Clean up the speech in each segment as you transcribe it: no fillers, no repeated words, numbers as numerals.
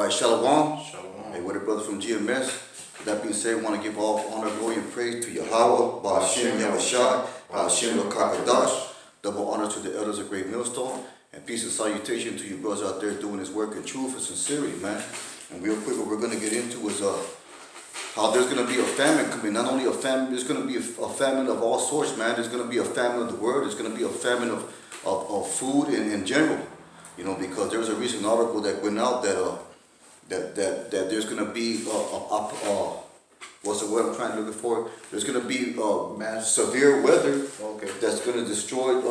right, Shalom. Shalom. Hey, what a brother from GMS. With that being said, we want to give all honor, glory, and praise to Yahweh, Ba'ashem Yahushai, Ba'ashem Lokakadash. Double honor to the elders of Great Millstone, and peace and salutation to you brothers out there doing this work in truth and sincerity, man. And real quick, what we're going to get into is how there's going to be a famine coming. Not only a famine, there's going to be a famine of all sorts, man. There's going to be a famine of the word. There's going to be a famine of food in general. You know, because there was a recent article that went out that there's going to be what's the word I'm trying to look for? There's going to be severe weather that's going to destroy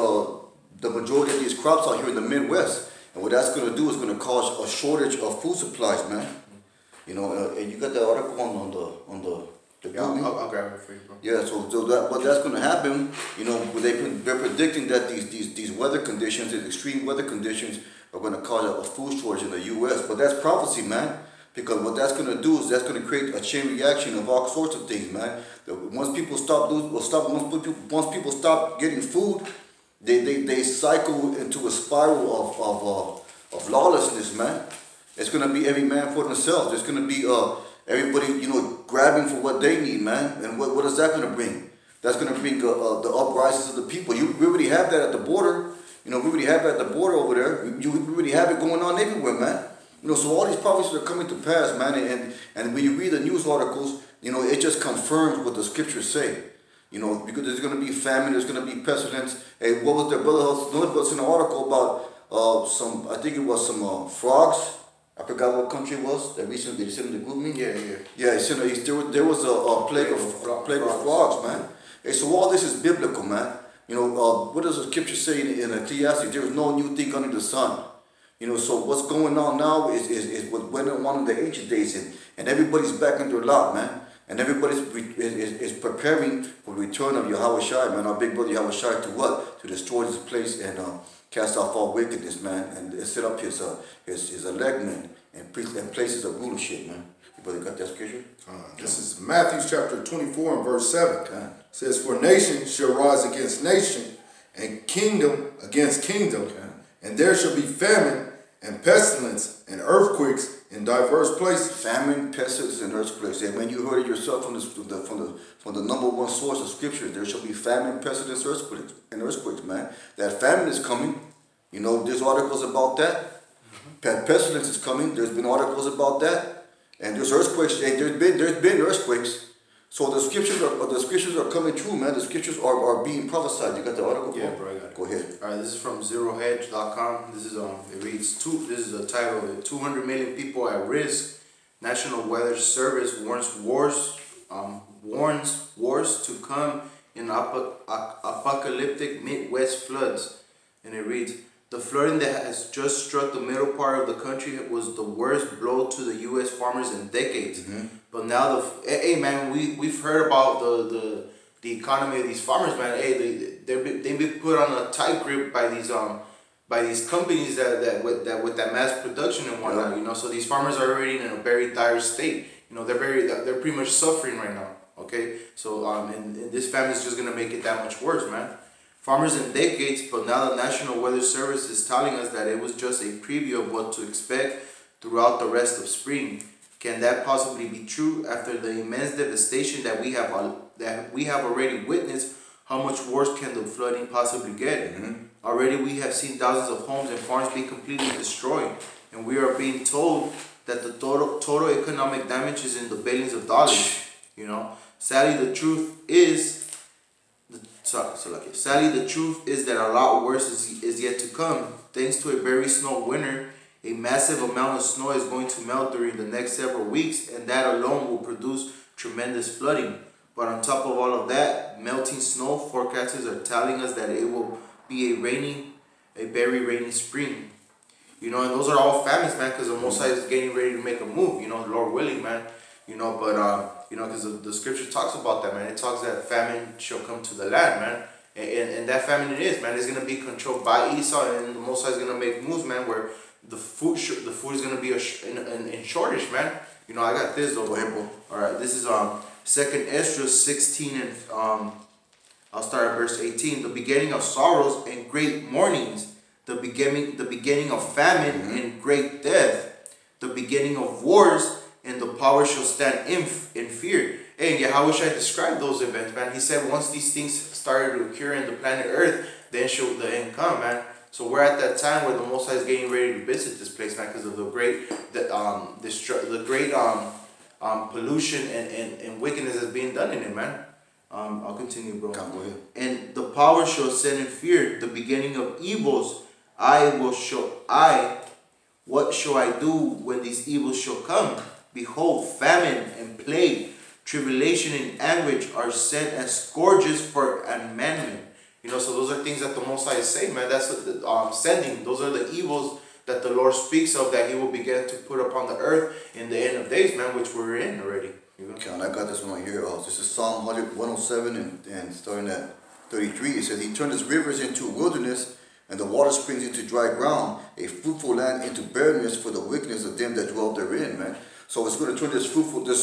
the majority of these crops out here in the Midwest. And what that's going to do is going to cause a shortage of food supplies, man. You know, and you got that article on the yeah, I'll grab it for you, bro. Yeah, so what that's going to happen, you know, they're predicting that these weather conditions, these extreme weather conditions, are going to cause a food shortage in the U.S. But that's prophecy, man. Because what that's going to do is that's going to create a chain reaction of all sorts of things, man. Once people once people stop getting food, they cycle into a spiral of lawlessness, man. It's going to be every man for themselves. There's going to be everybody, you know, grabbing for what they need, man. And what is that going to bring? That's going to bring the uprisings of the people. We already have that at the border. You know, we already have that at the border over there. We already have it going on everywhere, man. You know, so all these prophecies are coming to pass, man. And when you read the news articles, you know, it just confirms what the scriptures say. You know, because there's going to be famine, there's going to be pestilence. Hey, what was their brother? What's in an article about I think it was some frogs. I forgot what country it was that recently they sent in the group me. Yeah. There was a plague of frogs, man. Hey, so all this is biblical, man. You know, what does the scripture say in Ecclesiastes? There is no new thing under the sun. You know, so what's going on now is what went on in the ancient days, and everybody's back in their lot, man. And everybody's is preparing for the return of Yahushai, man, our big brother Yahushai, to what? To destroy this place and cast off all wickedness, man, and set up his electmen and places of rulership, man. You brother got that scripture? This is Matthew chapter 24 and verse 7. It says, "For nation shall rise against nation, and kingdom against kingdom, and there shall be famine and pestilence and earthquakes in diverse places." Famine, pestilence, and earthquakes. And when you heard it yourself from the number one source of scripture, there shall be famine, pestilence, earthquakes, man. That famine is coming. You know, there's articles about that. Pestilence is coming. There's been articles about that. And there's earthquakes. There's been earthquakes. So the scriptures are coming true, man. The scriptures are being prophesied. You got the article? Yeah, bro, I got it. Go ahead. All right, this is from zerohedge.com. This is it reads this is the title of it. 200 million people at risk. National Weather Service warns wars to come in apocalyptic Midwest floods. And it reads, "The flooding that has just struck the middle part of the country was the worst blow to the U.S. farmers in decades." But now hey man, we've heard about the economy of these farmers, man. Hey, they've been put on a tight grip by these companies that with that mass production and whatnot. You know, so these farmers are already in a very dire state. You know, they're pretty much suffering right now. Okay, so and this famine is just gonna make it that much worse, man. Farmers in decades, but now the National Weather Service is telling us that it was just a preview of what to expect throughout the rest of spring. Can that possibly be true after the immense devastation that we have already witnessed? How much worse can the flooding possibly get? Already we have seen thousands of homes and farms be completely destroyed, and we are being told that the total economic damage is in the billions of dollars. You know, sadly the truth is that a lot worse is yet to come. Thanks to a very snow winter, a massive amount of snow is going to melt during the next several weeks, and that alone will produce tremendous flooding. But on top of all of that, melting snow, forecasters are telling us that it will be a very rainy spring. You know, and those are all famines, man, because the Most High is getting ready to make a move, you know, Lord willing, man. You know, but, you know, because the scripture talks about that, man. It talks that famine shall come to the land, man. And that famine it is, man. It's going to be controlled by Esau, and the Most High is going to make moves, man, where the food is going to be in shortage, man. You know, I got this though, bro. All right, this is 2nd Ezra 16 and I'll start at verse 18. "The beginning of sorrows and great mournings, the beginning of famine and great death. the beginning of wars, and the power shall stand in fear. Hey, and Yahweh Shai described those events, man. He said once these things started to occur in the planet Earth, then shall the end come, man. So we're at that time where the Most High is getting ready to visit this place, man, because of the great, pollution and wickedness that's being done in it, man. I'll continue, bro. Go ahead. And the power shall stand in fear, the beginning of evils. What shall I do when these evils shall come? Behold, famine and plague, tribulation and anguish are sent as scourges for amendment. You know, so those are things that the Most High is saying, man. That's sending. Those are the evils that the Lord speaks of, that He will begin to put upon the earth in the end of days, man, which we're in already. You know? Okay, and I got this one right here. This is Psalm 107 and starting at 33. It says, He turned His rivers into a wilderness, and the water springs into dry ground, a fruitful land into barrenness for the wickedness of them that dwell therein, man. So it's going to turn this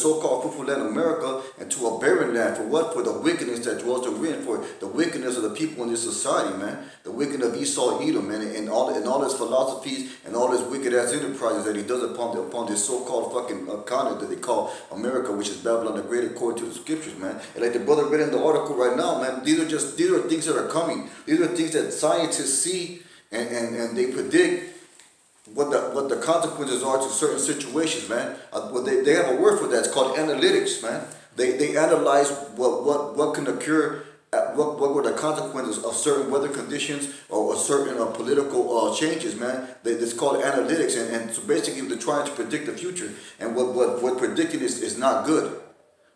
so-called fruitful land of America into a barren land. For what? For the wickedness that dwells therein. For the wickedness of the people in this society, man. The wickedness of Esau, Edom, man. And all his philosophies and all his wicked-ass enterprises that he does upon this so-called fucking continent that they call America, which is Babylon the Great according to the scriptures, man. And like the brother read in the article right now, man, these are things that are coming. These are things that scientists see and they predict what the consequences are to certain situations, man. They have a word for that. It's called analytics, man. They analyze what can occur, what were the consequences of certain weather conditions or certain political changes, man. It's called analytics, and so basically they're trying to predict the future. And what predicting is not good.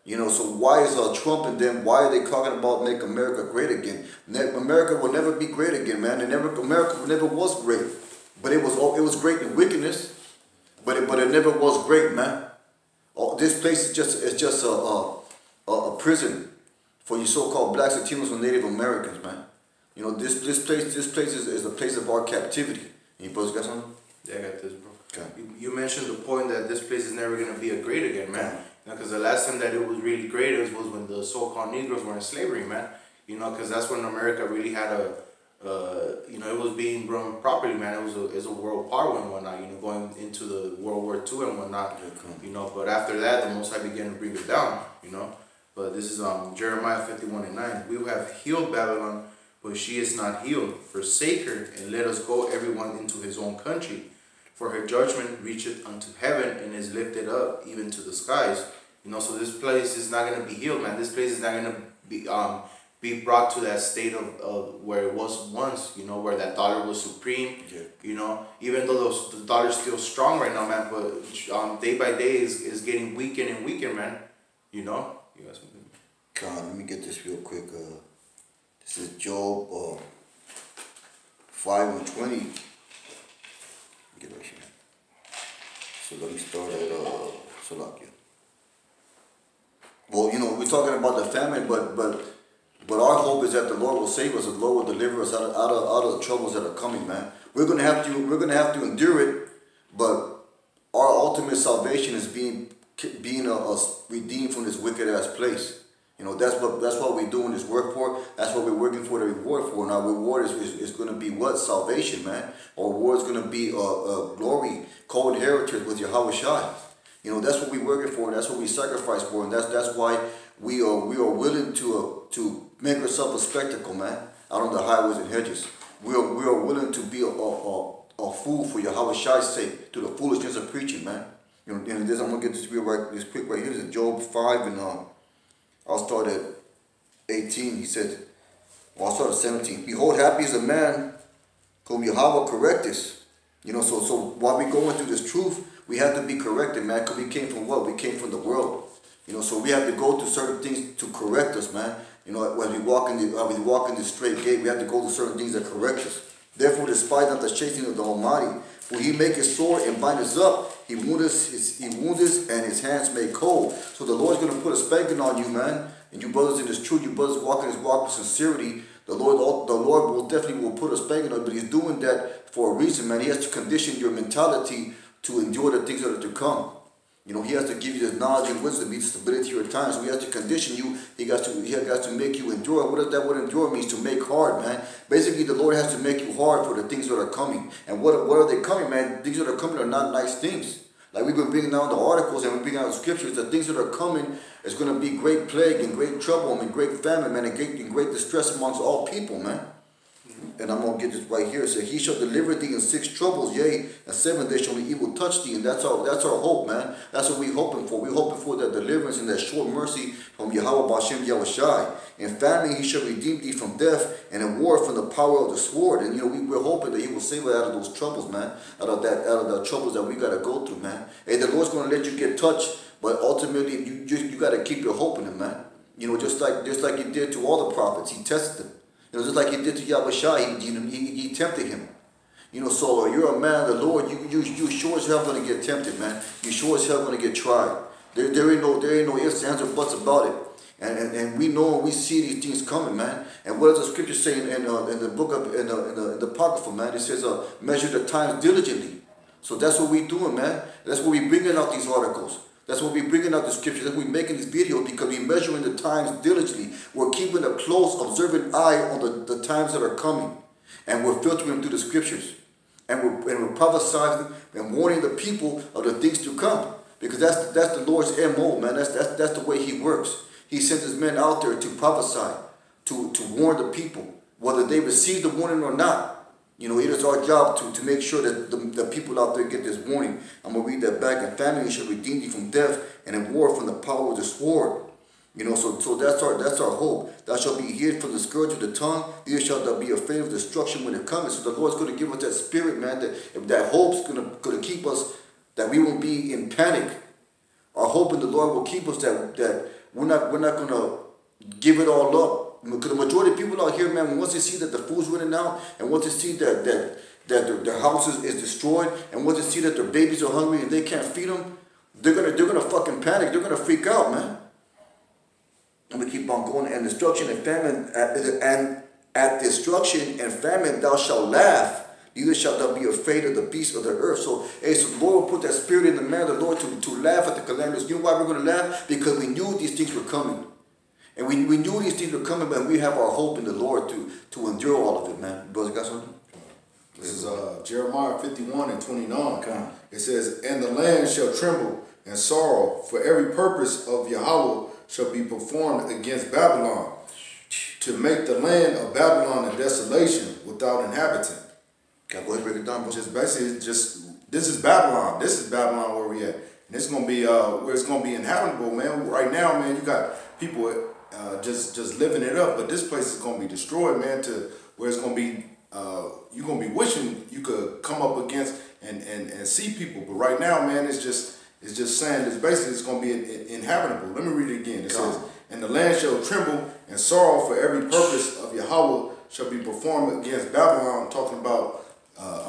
You know, so why is Trump and them, why are they talking about make America great again? America will never be great again, man. America never was great. But it was great in wickedness, but it never was great, man. This place is just a prison for you so-called blacks, Latinos, and Native Americans, man. You know, this place is a place of our captivity. Any brothers got something? Yeah, I got this, bro. Okay. You mentioned the point that this place is never gonna be a great again, man. Because the last time that it was really great was when the so-called Negroes were in slavery, man. You know, because that's when America really had it was being run properly, man. It was a world power and whatnot, you know, going into the World War II and whatnot, you know. But after that, the Most High began to bring it down, you know. But this is Jeremiah 51:9. We have healed Babylon, but she is not healed. Forsake her, and let us go everyone into his own country. For her judgment reacheth unto heaven, and is lifted up even to the skies. You know, so this place is not going to be healed, man. This place is not going to be brought to that state of where it was once, you know, where that dollar was supreme, you know, even though the dollar's still strong right now, man, but day by day is getting weaker and weaker, man, you know. You got something? God, let me get this real quick. This is Job 5:20. Get right here. So let me start at Salakia. Well, you know, we're talking about the famine, but our hope is that the Lord will save us, the Lord will deliver us out of the troubles that are coming, man. We're gonna have to endure it, but our ultimate salvation is being redeemed from this wicked ass place. You know, that's what we're doing this work for. That's what we're working for the reward for. And our reward is going to be what? Salvation, man. Our reward is going to be glory, co-inheritors with Yahweh Shai. You know, that's what we're working for. And that's what we sacrifice for. And that's why we are willing to make ourselves a spectacle, man, out on the highways and hedges. We are willing to be a fool for Yahweh Shai's sake, to the foolishness of preaching, man. You know, and this I'm gonna get this quick right here. This is Job 5 and I'll start at 18. He said, well, I'll start at 17. Behold, happy is the man whom Yahweh correcteth. You know, so while we're going through this truth, we have to be corrected, man, because we came from what? We came from the world. You know, so we have to go through certain things to correct us, man. You know, when we walk in the straight gate, we have to go through certain things that correct us. Therefore, despise not the chastening of the Almighty, for he maketh sore and bindeth up. He woundeth and his hands make cold. So the Lord's going to put a spanking on you, man. And you brothers in this truth, you brothers walking this walk with sincerity, the Lord will definitely put a spanking on you. But he's doing that for a reason, man. He has to condition your mentality to endure the things that are to come. You know, he has to give you the knowledge and wisdom, the stability of your time. So he has to condition you. He has to make you endure. What does that word endure means? To make hard, man. Basically, the Lord has to make you hard for the things that are coming. And what are they coming, man? Things that are coming are not nice things. Like we've been bringing down the articles and we're bringing out the scriptures, the things that are coming is going to be great plague and great trouble and great famine, man, and great distress amongst all people, man. And I'm going to get this right here. It says, he shall deliver thee in 6 troubles, yea, and 7 days shall the evil touch thee. And that's our hope, man. That's what we're hoping for. We're hoping for that deliverance and that short mercy from Yahweh Bashem Yahushai. In famine he shall redeem thee from death, and in war from the power of the sword. And we're hoping that he will save us out of those troubles, man. Out of the troubles that we got to go through, man. Hey, the Lord's going to let you get touched, but ultimately you got to keep your hope in him, man. Just like he did to all the prophets. He tested them. Just like he did to Yahushua, he tempted him. So you're a man of the Lord, you sure as hell going to get tempted, man. You sure as hell going to get tried. There ain't no ifs, ands, or buts about it. And we know, we see these things coming, man. And what does the scripture say in the book of in the Apocrypha, man? It says, measure the times diligently. So that's what we doing, man. That's what we bringing out these articles. That's what we're bringing out the scriptures. That's what we're making these videos, because we're measuring the times diligently. We're keeping a close, observant eye on the times that are coming. And we're filtering through the scriptures. And we're prophesying and warning the people of the things to come. Because that's the Lord's MO, man. That's the way he works. He sends his men out there to prophesy, to warn the people, whether they receive the warning or not. It is our job to make sure that the people out there get this warning. I'm going to read that back. And famine shall redeem thee from death, and in war from the power of the sword. So that's our hope. Thou shalt be hid from the scourge of the tongue. Neither shalt thou be afraid of destruction when it comes. So the Lord's going to give us that spirit, man, that hope's going to keep us, that we won't be in panic. Our hope in the Lord will keep us that we're not going to give it all up. Because the majority of people out here, man, once they see that the food's running out, and once they see that their house is destroyed, and once they see that their babies are hungry and they can't feed them, they're gonna fucking panic. They're gonna freak out, man. And we keep on going. And destruction and famine, and at destruction and famine thou shalt laugh. Neither shalt thou be afraid of the beasts of the earth. So the Lord will put that spirit in the man of the Lord to laugh at the calamities. You know why we're gonna laugh? Because we knew these things were coming. And we knew these things were coming, but we have our hope in the Lord to endure all of it, man. Brother, got something? This is Jeremiah 51 and 29. Okay. It says, and the land shall tremble and sorrow, for every purpose of Yahweh shall be performed against Babylon, to make the land of Babylon a desolation without inhabitant. Okay, go ahead, break it down, bro. Just basically, this is Babylon. This is Babylon where we at. And it's going to be where it's going to be inhabitable, man. Right now, man, you got people just living it up, but this place is going to be destroyed, man, to where it's going to be, you're going to be wishing you could come up against and see people. But right now, man, it's just saying, it's going to be inhabitable. Let me read it again. It says, and the land shall tremble and sorrow, for every purpose of Yahweh shall be performed against Babylon. Talking about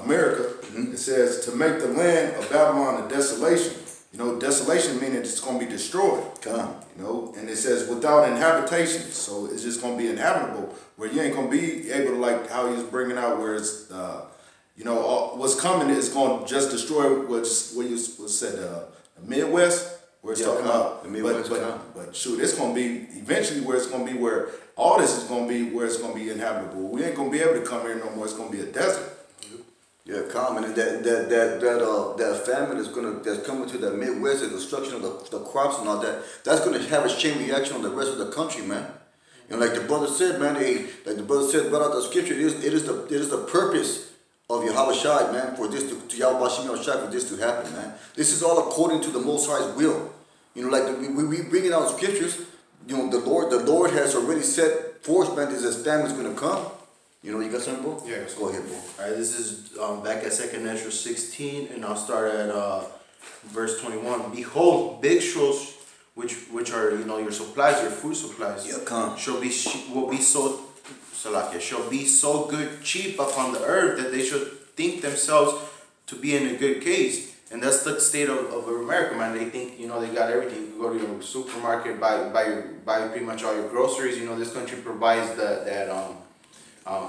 America. It says, to make the land of Babylon a desolation. Desolation meaning it's going to be destroyed. And it says without inhabitation. So it's just going to be inhabitable, where you ain't going to be able to, like how he was bringing out, where it's, what's coming is going to just destroy what you said, the Midwest, where it's talking about. The Midwest, but shoot, it's going to be eventually where it's going to be where all this is going to be, where it's going to be inhabitable. We ain't going to be able to come here no more. It's going to be a desert. Yeah, common, and that famine that's coming to the Midwest, the destruction of the crops and all that. That's gonna have a chain reaction on the rest of the country, man. Like the brother said, man. Like the brother said, brought out the scripture. It is the purpose of Yahushua, man, for this to Yahweh Yahushua, for this to happen, man. This is all according to the Most High's will. Like we bringing out scriptures. The Lord has already set forth, man. This famine is gonna come. You got something, bro? Yeah. Go ahead, bro. Alright, this is back at 2nd Ezra 16, and I'll start at verse 21. Behold, big shoals, which are your supplies, your food supplies, shall be so good cheap upon the earth that they should think themselves to be in a good case. And that's the state of America, man. They think they got everything. You go to your supermarket, buy pretty much all your groceries. This country provides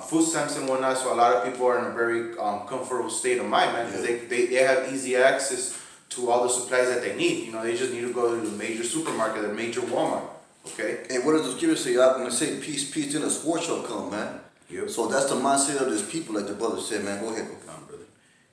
food stamps and whatnot, so a lot of people are in a very comfortable state of mind, man, because they have easy access to all the supplies that they need. They just need to go to the major supermarket, the major Walmart. Okay. And what does the scripture say? I'm gonna say peace, then a sword shall come, man. Yep. So that's the mindset of these people, like the brother said, man. Go ahead, go. Brother.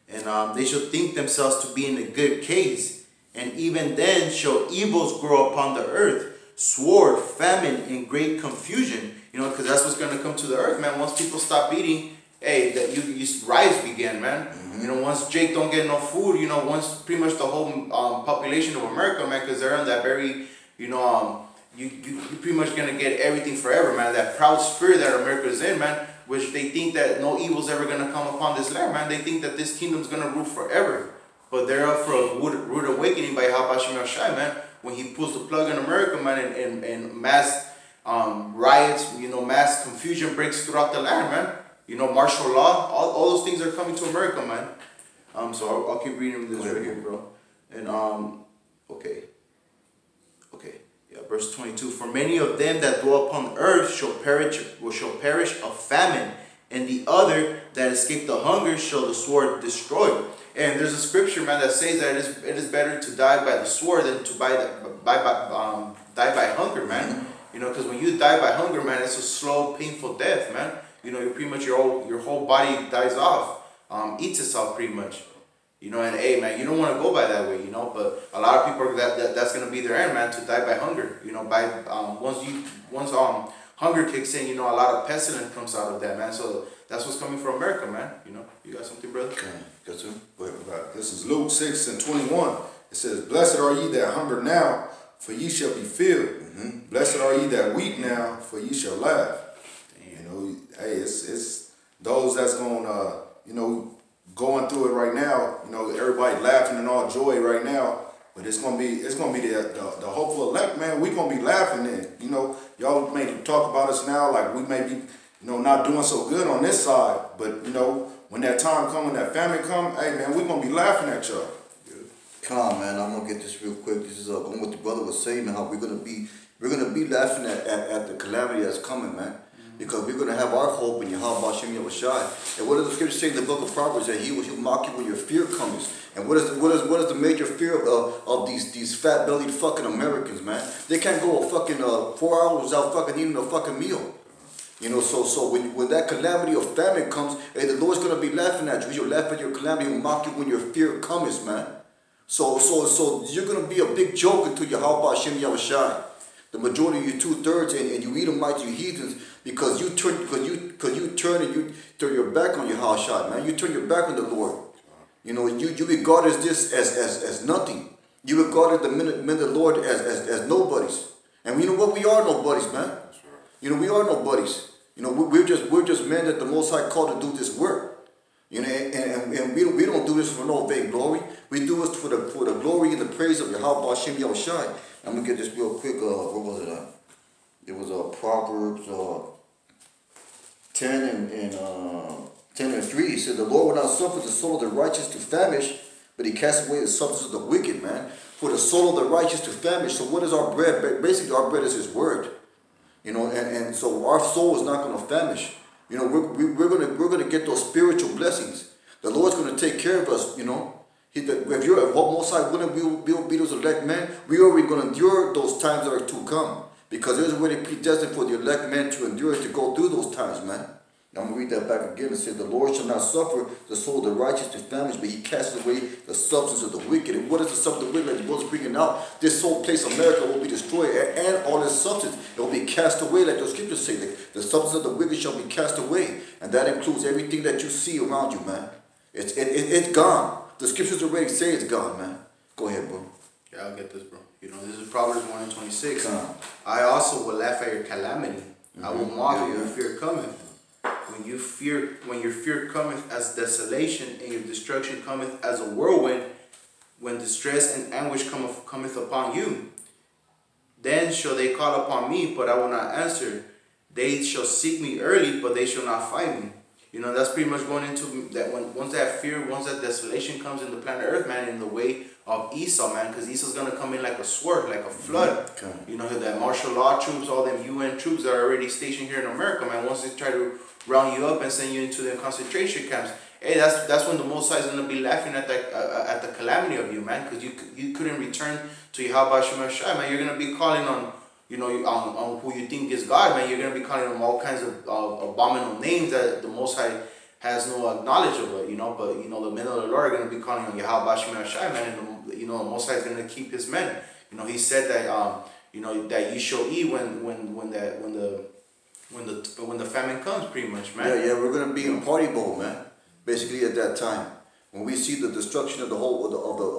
and they shall think themselves to be in a good case. And even then shall evils grow upon the earth, sword, famine, and great confusion. You know, because that's what's going to come to the earth, man. Once people stop eating, hey, that you riots begin, man. You know, once Jake don't get no food, you know, once pretty much the whole population of America, man, because they're in that very, you know, you pretty much gonna get everything forever, man. That proud spirit that America's in, man, which they think that no evil's ever gonna come upon this land, man. They think that this kingdom's gonna rule forever, but they're up for a rude awakening by Habashim Shai, man. When he pulls the plug in America, man, and mass riots, you know, mass confusion breaks throughout the land, man. You know, martial law, all those things are coming to America, man. So I'll keep reading this right here, bro. And okay, yeah, verse 22. For many of them that dwell upon the earth shall perish of famine, and the other that escape the hunger shall the sword destroy. And there's a scripture, man, that says that it is better to die by the sword than to die by hunger, man. You know, because when you die by hunger, man, it's a slow, painful death, man. You know, you're pretty much your whole body dies off, eats itself pretty much. You know, and hey, man, you don't want to go by that way, you know. But a lot of people that's gonna be their end, man, to die by hunger. You know, once hunger kicks in, you know, a lot of pestilence comes out of that, man. So that's what's coming from America, man. You know, you got something, brother? Okay, got some. Go ahead. Right. This is Luke 6:21. It says, "Blessed are ye that hunger now, for ye shall be filled. Blessed are ye that weep now, for ye shall laugh." You know, hey, it's those that's gonna, you know, going through it right now. You know, everybody laughing and all joy right now. But it's gonna be the hopeful elect, man. We gonna be laughing then. You know, y'all may talk about us now like we may be, you know, not doing so good on this side. But you know, when that time come, when that famine come, hey man, we gonna be laughing at y'all. Come on, man. I'm gonna get this real quick. This is going what the brother was saying, man. How we're gonna be laughing at the calamity that's coming, man. Because we're gonna have our hope in Yahweh Shem Yahushai. And what does the scripture say in the book of Proverbs? That He will mock you when your fear comes. And what is the major fear of these fat bellied fucking Americans, man? They can't go a fucking 4 hours without fucking eating a fucking meal. You know, so when that calamity of famine comes, hey, the Lord's gonna be laughing at you. He'll laugh at your calamity. He'll mock you when your fear comes, man. So you're gonna be a big joke until Yahweh Shem Yahushai. The majority of you 2/3, and you Edomites, you heathens, because you turn and you turn your back on Yahushua, man. You turn your back on the Lord. You know, you regard this as nothing. You regarded the men of the Lord as nobodies. And you know what? We are nobodies, man. You know, we are nobodies. You know, we're just men that the Most High called to do this work. You know, and we don't do this for no vain glory. We do this for the glory and the praise of Yahweh Shem Yahushai. I'm gonna get this real quick. What was it? It was Proverbs 10:3. It said, "The Lord will not suffer the soul of the righteous to famish, but He casts away the substance of the wicked." Man, for the soul of the righteous to famish. So what is our bread? Basically, our bread is His word. You know, and so our soul is not gonna famish. You know, we're gonna get those spiritual blessings. The Lord's gonna take care of us. You know. If you're at Most High willing, we'll be those elect men. We already going to endure those times that are to come. Because there's already predestined for the elect men to endure to go through those times, man. I'm going to read that back again. It says, "The Lord shall not suffer the soul of the righteous to famish, but He casts away the substance of the wicked." And what is the substance of the wicked? Like the brother's bringing out, this whole place, America, will be destroyed, and all its substance, it will be cast away, like the scriptures say. Like, the substance of the wicked shall be cast away. And that includes everything that you see around you, man. It's gone. The scriptures already say it's gone, man. Go ahead, bro. Yeah, I'll get this, bro. You know, this is Proverbs 1:26. "I also will laugh at your calamity. I will mock you when fear cometh. When your fear cometh as desolation, and your destruction cometh as a whirlwind, when distress and anguish cometh upon you. Then shall they call upon me, but I will not answer. They shall seek me early, but they shall not find me." You know, that's pretty much going into that once that fear, once that desolation comes in the planet Earth, man, in the way of Esau, man, because Esau's going to come in like a sword, like a flood. Okay. You know, that martial law troops, all them UN troops that are already stationed here in America, man, once they try to round you up and send you into them concentration camps, hey, that's when the Most High is going to be laughing at the calamity of you, man, because you couldn't return to Yahweh Shem Shai, man. You're going to be calling on, you know, on who you think is God, man. You're going to be calling them all kinds of abominable names that the Most High has no knowledge of it, you know. But you know, the men of the Lord are going to be calling on Yahweh Shemel Shai, man, and you know, the Most High is going to keep His men. You know, He said that you know, that you shall eat when the famine comes, pretty much, man. Yeah, we're gonna be in party mode, man. Basically, at that time, when we see the destruction of the whole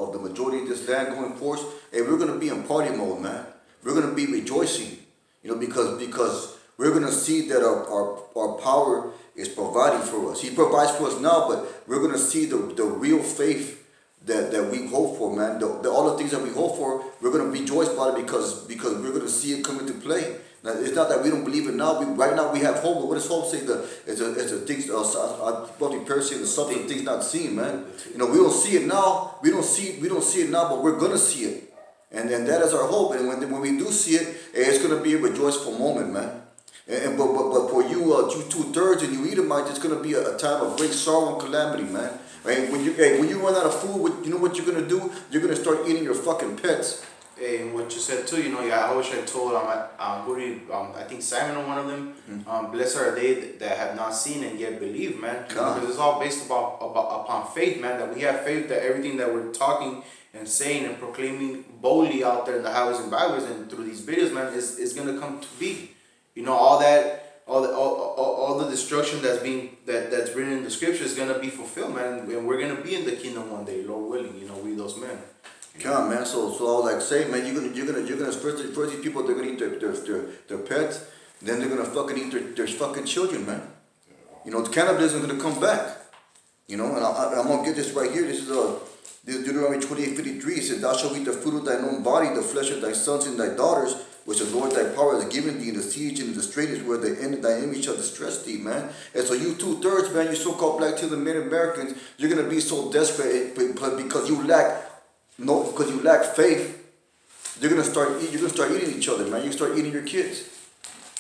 of the majority of this land going forth, hey, we're gonna be in party mode, man. We're gonna be rejoicing, you know, because we're gonna see that our power is providing for us. He provides for us now, but we're gonna see the real faith that we hope for, man. All the things that we hope for, we're gonna rejoice about it because we're gonna see it come into play. Now, it's not that we don't believe it now. Right now we have hope. But what does hope say? It's a things. Probably paraphrasing, something things not seen, man. You know, we don't see it now. We don't see it now, but we're gonna see it, and that is our hope. And when we do see it, it's gonna be a rejoiceful moment, man. But for you, you 2/3 and you Edomites, it's gonna be a time of great sorrow and calamity, man. Right? When you run out of food, you know what you're gonna do? You're gonna start eating your fucking pets. Hey, and what you said too, you know, yeah, I wish I told I think Simon or one of them, blessed are they that have not seen and yet believe, man. Because it's all based upon faith, man. That we have faith that everything that we're talking and saying and proclaiming boldly out there in the highways and byways and through these videos, man, is gonna come to be. You know, all the destruction that's written in the scripture is gonna be fulfilled, man. And we're gonna be in the kingdom one day, Lord willing. You know, we those men. Come on, man. So I was like, say, man, you're gonna first these people, they're gonna eat their pets, then they're gonna fucking eat their fucking children, man. You know, the cannibalism is gonna come back. You know, and I'm gonna get this right here. This is Deuteronomy 28:53. It says, "Thou shalt eat the fruit of thine own body, the flesh of thy sons and thy daughters, which the Lord thy power has given thee in the siege and in the straitest where the end of thy enemy shall distress thee," man. And so you 2/3, man, you so-called black to the Americans, you're gonna be so desperate because you lack faith. You're gonna start eating each other, man. You start eating your kids.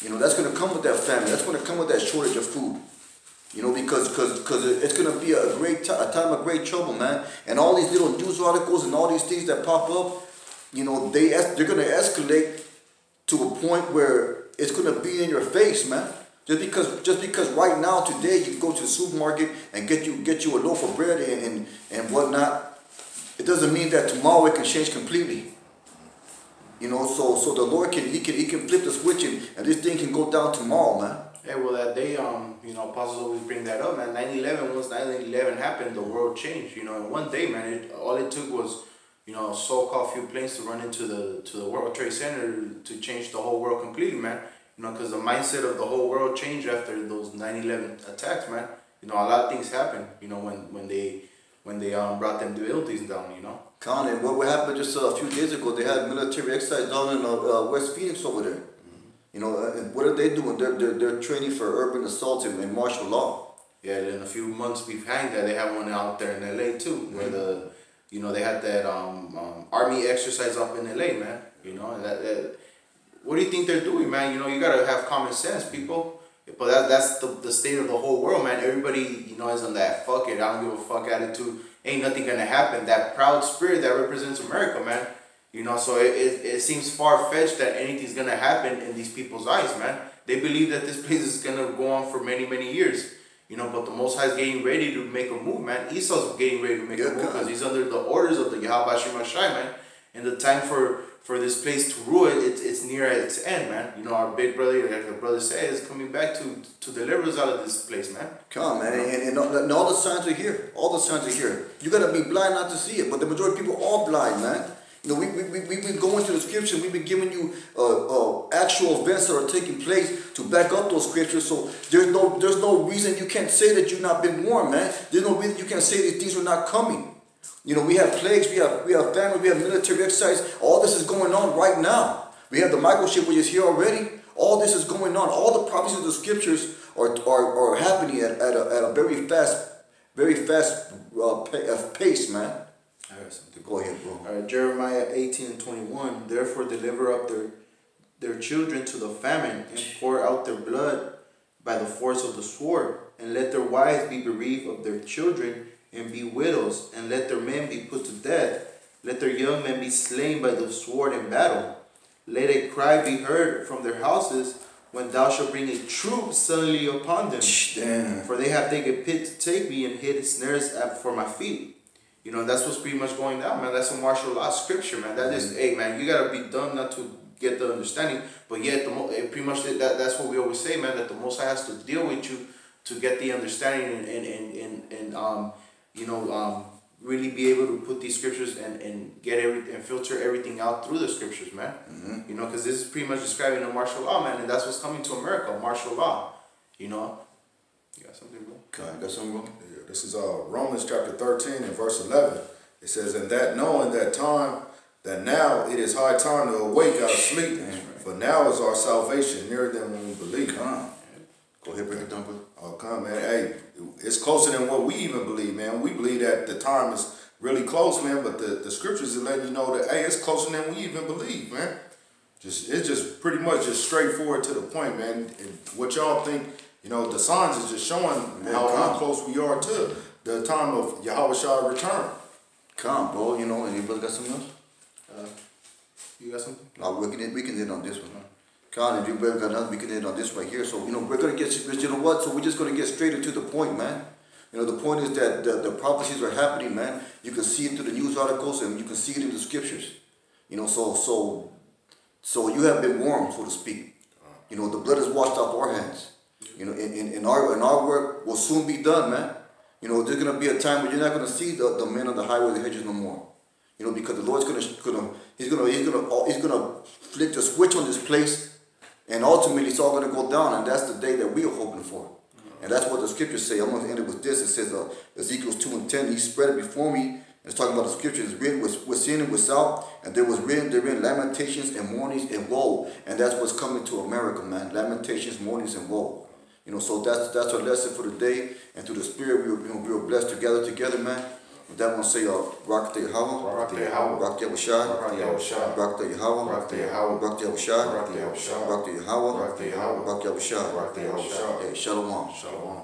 You know, that's gonna come with that famine. That's gonna come with that shortage of food. You know, because it's gonna be a time of great trouble, man. And all these little news articles and all these things that pop up, you know, they're gonna escalate to a point where it's gonna be in your face, man. Just because right now today you go to the supermarket and get you a loaf of bread and whatnot, it doesn't mean that tomorrow it can change completely. You know, so the Lord can flip the switch and this thing can go down tomorrow, man. Hey, well, that day, you know, Apostles always bring that up, man. 9/11, once 9/11 happened, the world changed. You know, in one day, man, all it took was, you know, so-called few planes to run into the World Trade Center to change the whole world completely, man. You know, because the mindset of the whole world changed after those 9/11 attacks, man. You know, a lot of things happened. You know, when they brought them buildings down, you know. Con, what happened just a few days ago? They had military exercise down in West Phoenix over there. You know, what are they doing? They're training for urban assault and martial law. Yeah, in a few months behind that, they have one out there in LA too, where they had that army exercise up in LA, man. You know, that what do you think they're doing, man? You know, you gotta have common sense, people. But that's the state of the whole world, man. Everybody, you know, is on that fuck it, I don't give a fuck attitude. Ain't nothing gonna happen. That proud spirit that represents America, man. You know, so it seems far-fetched that anything's gonna happen in these people's eyes, man. They believe that this place is gonna go on for many, many years. You know, but the Most High is getting ready to make a move, man. Esau's getting ready to make a move because he's under the orders of the Yahweh Shema Shai, man. And the time for this place to rule, it's near its end, man. You know, our big brother, like the brother said, is coming back to deliver us out of this place, man. Come on, man, and all the signs are here. All the signs are here. You gotta be blind not to see it, but the majority of people are blind, man. You know, we've been going to the scriptures. We've been giving you actual events that are taking place to back up those scriptures. So there's no reason you can't say that you've not been warned, man. There's no reason you can't say these things are not coming. You know, we have plagues, we have famine, we have military exercise. All this is going on right now. We have the microchip, which is here already. All this is going on. All the prophecies of the scriptures are happening at a very fast pace, man. I got something. Go ahead, bro. All right, Jeremiah 18:21. Therefore deliver up their children to the famine and pour out their blood by the force of the sword, and let their wives be bereaved of their children and be widows, and let their men be put to death. Let their young men be slain by the sword in battle. Let a cry be heard from their houses when thou shalt bring a troop suddenly upon them. Damn. For they have taken pit to take me and hid snares for my feet. You know, that's what's pretty much going down, man. That's a martial law scripture, man. That is, hey, man, you gotta be dumb not to get the understanding. But yet, pretty much that's what we always say, man. That the Most High has to deal with you to get the understanding and really be able to put these scriptures and get and filter everything out through the scriptures, man. You know, because this is pretty much describing a martial law, man, and that's what's coming to America, martial law. You know, you got something, bro? Okay, got something, bro? Yeah, this is Romans chapter 13 and verse 11. It says, "And that knowing that time, that now it is high time to awake out of sleep, for now is our salvation nearer than when we believe." Go ahead, break it down, brother. Oh, come, man. Hey, it's closer than what we even believe, man. We believe that the time is really close, man, but the scriptures are letting you know that, hey, it's closer than we even believe, man. It's just pretty much just straightforward to the point, man. And what y'all think, you know, the signs is just showing how close we are to the time of Yahweh's return. Come, bro. You know, anybody got something else? You got something? We can end on this one. Con, if you got nothing, we can end on this right here. So, you know, we're going to get, you know what? So we're just going to get straight into the point, man. You know, the point is that the prophecies are happening, man. You can see it through the news articles and you can see it in the scriptures. You know, so you have been warned, so to speak. You know, the blood is washed off our hands. You know, in our work will soon be done, man. You know, there's going to be a time where you're not going to see the men on the highway, the hedges no more. You know, because the Lord's he's gonna flick the switch on this place. And ultimately, it's all going to go down, and that's the day that we are hoping for. And that's what the scriptures say. I'm going to end it with this. It says, Ezekiel 2:10, he spread it before me. And it's talking about the scriptures. It's written within and without, and there was written therein lamentations and mournings and woe. And that's what's coming to America, man. Lamentations, mournings, and woe. You know, so that's our lesson for the day. And through the Spirit, we were blessed to gather together, man. With that one say, Rock the Yahweh, Rock the Yahweh, Rock the Yahushua, Rock the Yahushua, Rock the Yahweh, Rock the Yahweh, Rock the Yahushua, Rock the Yahushua, Rock the Yahweh, Rock the Yahweh, Rock the Yahushua, Rock the Yahushua. Hey, Shalom. Shalom.